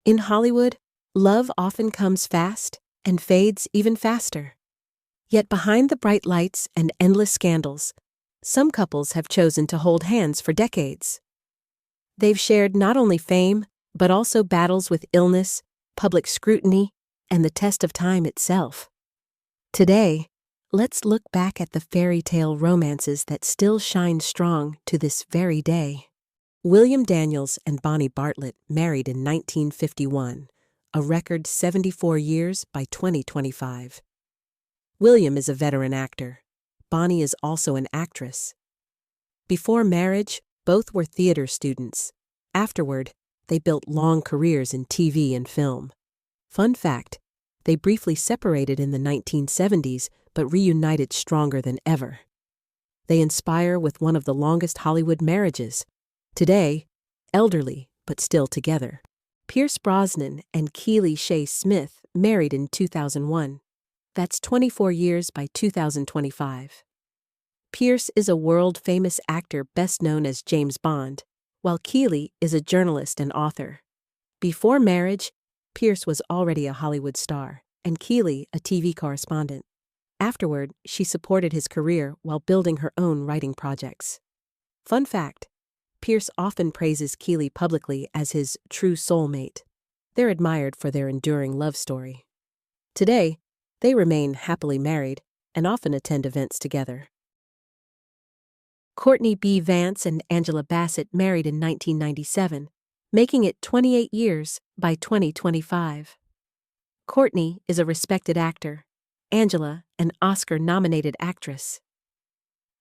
In Hollywood, love often comes fast and fades even faster. Yet behind the bright lights and endless scandals, some couples have chosen to hold hands for decades. They've shared not only fame, but also battles with illness, public scrutiny, and the test of time itself. Today, let's look back at the fairy tale romances that still shine strong to this very day. William Daniels and Bonnie Bartlett married in 1951, a record 74 years by 2025. William is a veteran actor. Bonnie is also an actress. Before marriage, both were theater students. Afterward, they built long careers in TV and film. Fun fact, they briefly separated in the 1970s but reunited stronger than ever. They inspire with one of the longest Hollywood marriages. Today, elderly but still together. Pierce Brosnan and Keely Shea Smith married in 2001. That's 24 years by 2025. Pierce is a world-famous actor best known as James Bond, while Keely is a journalist and author. Before marriage, Pierce was already a Hollywood star, and Keely a TV correspondent. Afterward, she supported his career while building her own writing projects. Fun fact, Pierce often praises Keely publicly as his true soulmate. They're admired for their enduring love story. Today, they remain happily married and often attend events together. Courtney B. Vance and Angela Bassett married in 1997, making it 28 years by 2025. Courtney is a respected actor, Angela an Oscar-nominated actress.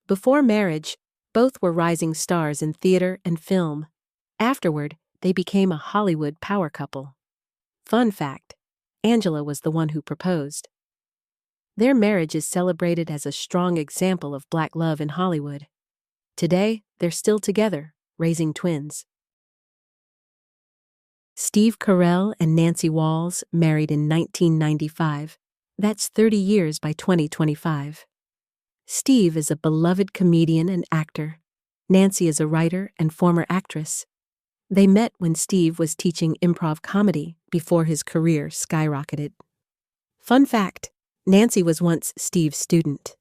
Before marriage, both were rising stars in theater and film. Afterward, they became a Hollywood power couple. Fun fact, Angela was the one who proposed. Their marriage is celebrated as a strong example of Black love in Hollywood. Today, they're still together, raising twins. Steve Carell and Nancy Walls married in 1995. That's 30 years by 2025. Steve is a beloved comedian and actor. Nancy is a writer and former actress. They met when Steve was teaching improv comedy before his career skyrocketed. Fun fact, Nancy was once Steve's student.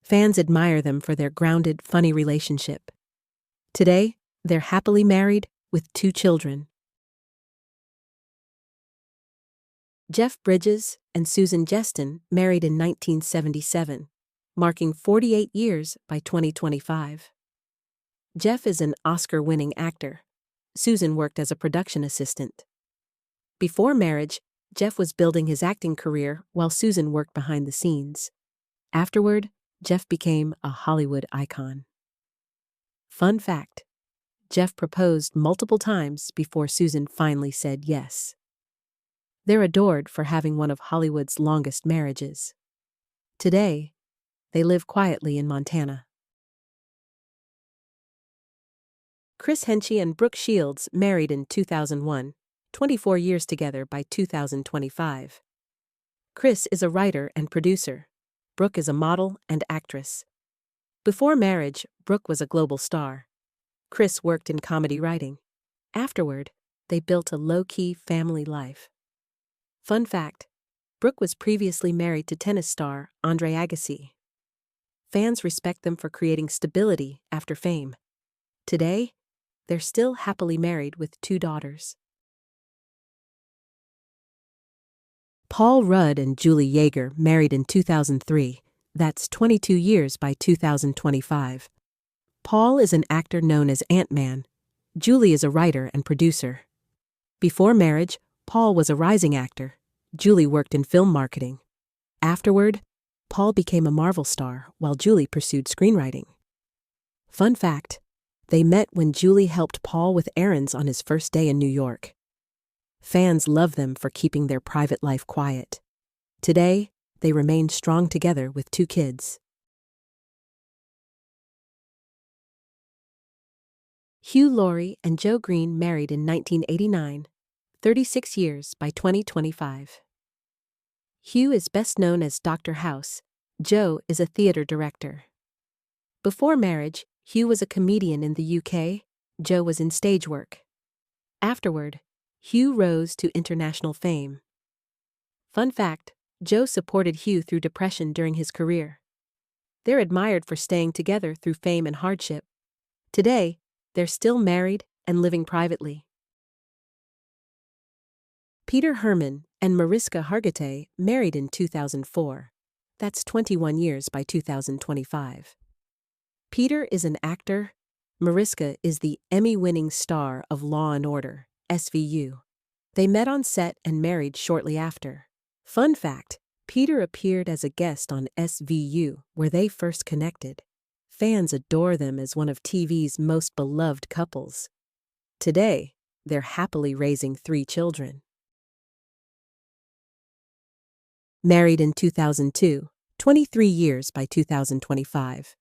Fans admire them for their grounded, funny relationship. Today, they're happily married with 2 children. Jeff Bridges and Susan Jeston married in 1977, marking 48 years by 2025. Jeff is an Oscar-winning actor. Susan worked as a production assistant. Before marriage, Jeff was building his acting career while Susan worked behind the scenes. Afterward, Jeff became a Hollywood icon. Fun fact, Jeff proposed multiple times before Susan finally said yes. They're adored for having one of Hollywood's longest marriages. Today, they live quietly in Montana. Chris Henchy and Brooke Shields married in 2001, 24 years together by 2025. Chris is a writer and producer. Brooke is a model and actress. Before marriage, Brooke was a global star. Chris worked in comedy writing. Afterward, they built a low-key family life. Fun fact, Brooke was previously married to tennis star Andre Agassi. Fans respect them for creating stability after fame. Today, they're still happily married with 2 daughters. Paul Rudd and Julie Yeager married in 2003. That's 22 years by 2025. Paul is an actor known as Ant-Man. Julie is a writer and producer. Before marriage, Paul was a rising actor. Julie worked in film marketing. Afterward, Paul became a Marvel star while Julie pursued screenwriting. Fun fact, they met when Julie helped Paul with errands on his first day in New York. Fans love them for keeping their private life quiet. Today, they remain strong together with 2 kids. Hugh Laurie and Joe Green married in 1989, 36 years by 2025. Hugh is best known as Dr. House. Joe is a theater director. Before marriage, Hugh was a comedian in the UK. Joe was in stage work. Afterward, Hugh rose to international fame. Fun fact, Joe supported Hugh through depression during his career. They're admired for staying together through fame and hardship. Today, they're still married and living privately. Peter Hermann and Mariska Hargitay married in 2004. That's 21 years by 2025. Peter is an actor. Mariska is the Emmy-winning star of Law & Order, SVU. They met on set and married shortly after. Fun fact, Peter appeared as a guest on SVU, where they first connected. Fans adore them as one of TV's most beloved couples. Today, they're happily raising 3 children. Married in 2002, 23 years by 2025.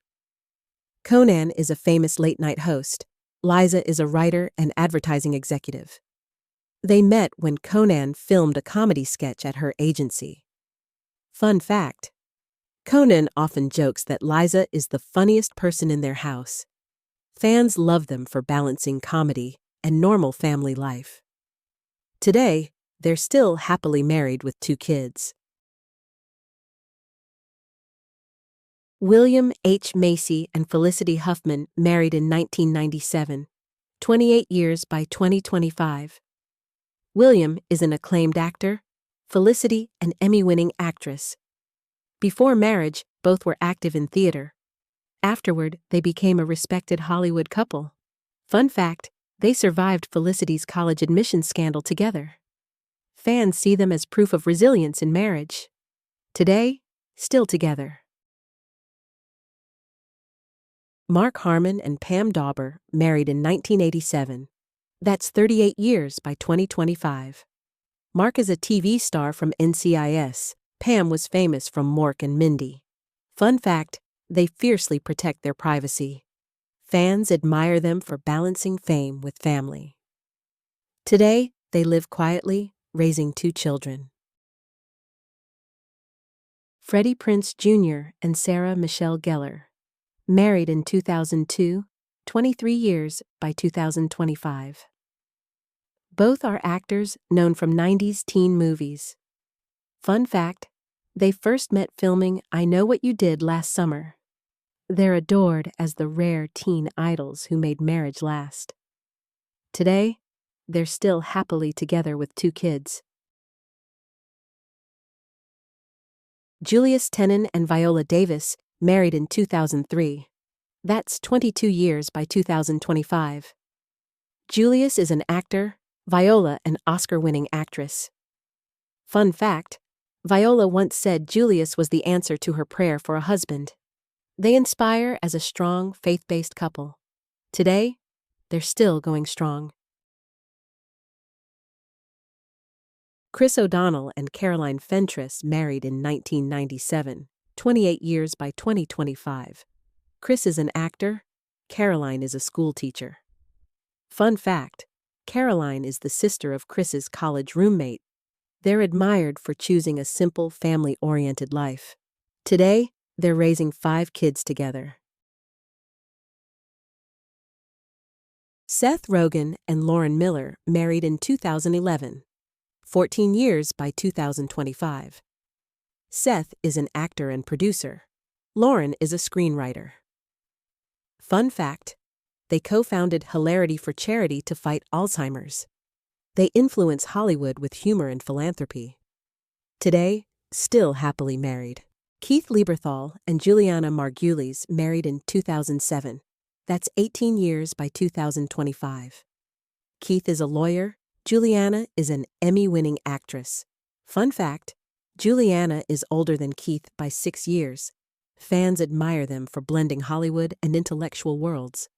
Conan is a famous late-night host. Liza is a writer and advertising executive. They met when Conan filmed a comedy sketch at her agency. Fun fact, Conan often jokes that Liza is the funniest person in their house. Fans love them for balancing comedy and normal family life. Today, they're still happily married with 2 kids. William H. Macy and Felicity Huffman married in 1997, 28 years by 2025. William is an acclaimed actor, Felicity an Emmy-winning actress. Before marriage, both were active in theater. Afterward, they became a respected Hollywood couple. Fun fact, they survived Felicity's college admissions scandal together. Fans see them as proof of resilience in marriage. Today, still together. Mark Harmon and Pam Dawber married in 1987. That's 38 years by 2025. Mark is a TV star from NCIS. Pam was famous from Mork and Mindy. Fun fact, they fiercely protect their privacy. Fans admire them for balancing fame with family. Today, they live quietly, raising 2 children. Freddie Prinze Jr. and Sarah Michelle Gellar. Married in 2002, 23 years by 2025. Both are actors known from 90s teen movies. Fun fact, they first met filming I Know What You Did last summer. They're adored as the rare teen idols who made marriage last. Today, they're still happily together with 2 kids. Julius Tenen and Viola Davis married in 2003. That's 22 years by 2025. Julius is an actor, Viola an Oscar-winning actress. Fun fact, Viola once said Julius was the answer to her prayer for a husband. They inspire as a strong, faith-based couple. Today, they're still going strong. Chris O'Donnell and Caroline Fentress married in 1997, 28 years by 2025. Chris is an actor, Caroline is a school teacher. Fun fact, Caroline is the sister of Chris's college roommate. They're admired for choosing a simple, family-oriented life. Today, they're raising 5 kids together. Seth Rogen and Lauren Miller married in 2011, 14 years by 2025. Seth is an actor and producer. Lauren is a screenwriter. Fun fact, they co-founded Hilarity for Charity to fight Alzheimer's. They influence Hollywood with humor and philanthropy. Today, still happily married. Keith Lieberthal and Juliana Margulies married in 2007. That's 18 years by 2025. Keith is a lawyer. Juliana is an Emmy-winning actress. Fun fact, Juliana is older than Keith by 6 years. Fans admire them for blending Hollywood and intellectual worlds.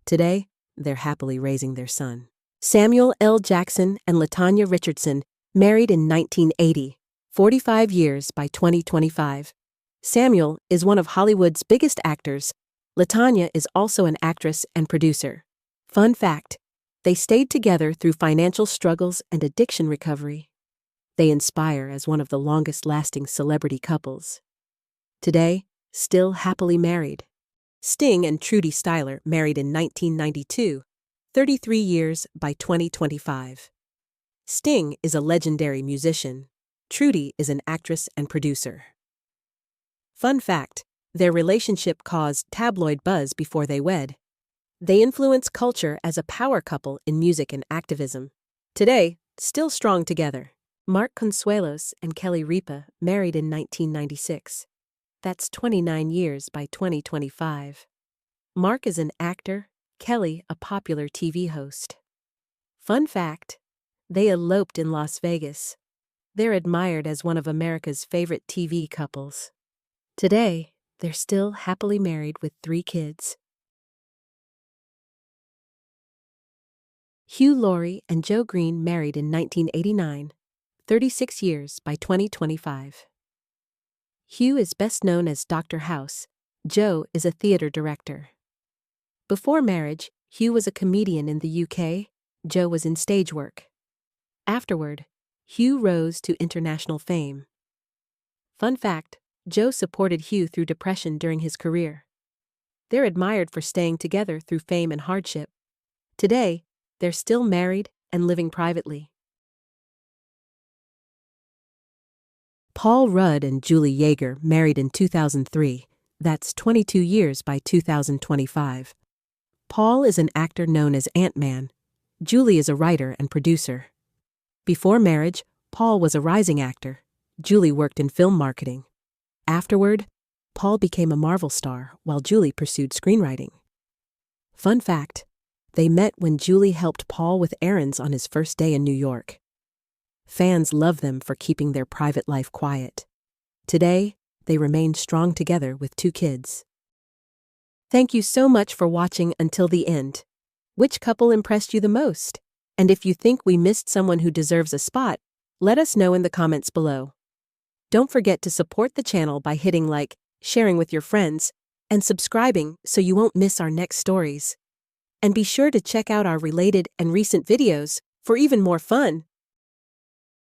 Today, they're happily raising their son. Samuel L. Jackson and LaTanya Richardson married in 1980, 45 years by 2025. Samuel is one of Hollywood's biggest actors. LaTanya is also an actress and producer. Fun fact, they stayed together through financial struggles and addiction recovery. They inspire as one of the longest-lasting celebrity couples. Today, still happily married. Sting and Trudy Styler married in 1992, 33 years by 2025. Sting is a legendary musician. Trudy is an actress and producer. Fun fact: their relationship caused tabloid buzz before they wed. They influence culture as a power couple in music and activism. Today, still strong together. Mark Consuelos and Kelly Ripa married in 1996. That's 29 years by 2025. Mark is an actor, Kelly a popular TV host. Fun fact: they eloped in Las Vegas. They're admired as one of America's favorite TV couples. Today, they're still happily married with 3 kids. Hugh Laurie and Joe Green married in 1989, 36 years by 2025. Hugh is best known as Dr. House. Joe is a theater director. Before marriage, Hugh was a comedian in the UK, Joe was in stage work. Afterward, Hugh rose to international fame. Fun fact: Joe supported Hugh through depression during his career. They're admired for staying together through fame and hardship. Today, they're still married and living privately. Paul Rudd and Julie Yeager married in 2003. That's 22 years by 2025. Paul is an actor known as Ant-Man. Julie is a writer and producer. Before marriage, Paul was a rising actor. Julie worked in film marketing. Afterward, Paul became a Marvel star while Julie pursued screenwriting. Fun fact: they met when Julie helped Paul with errands on his first day in New York. Fans love them for keeping their private life quiet. Today, they remain strong together with 2 kids. Thank you so much for watching until the end. Which couple impressed you the most? And if you think we missed someone who deserves a spot, let us know in the comments below. Don't forget to support the channel by hitting like, sharing with your friends, and subscribing so you won't miss our next stories. And be sure to check out our related and recent videos for even more fun.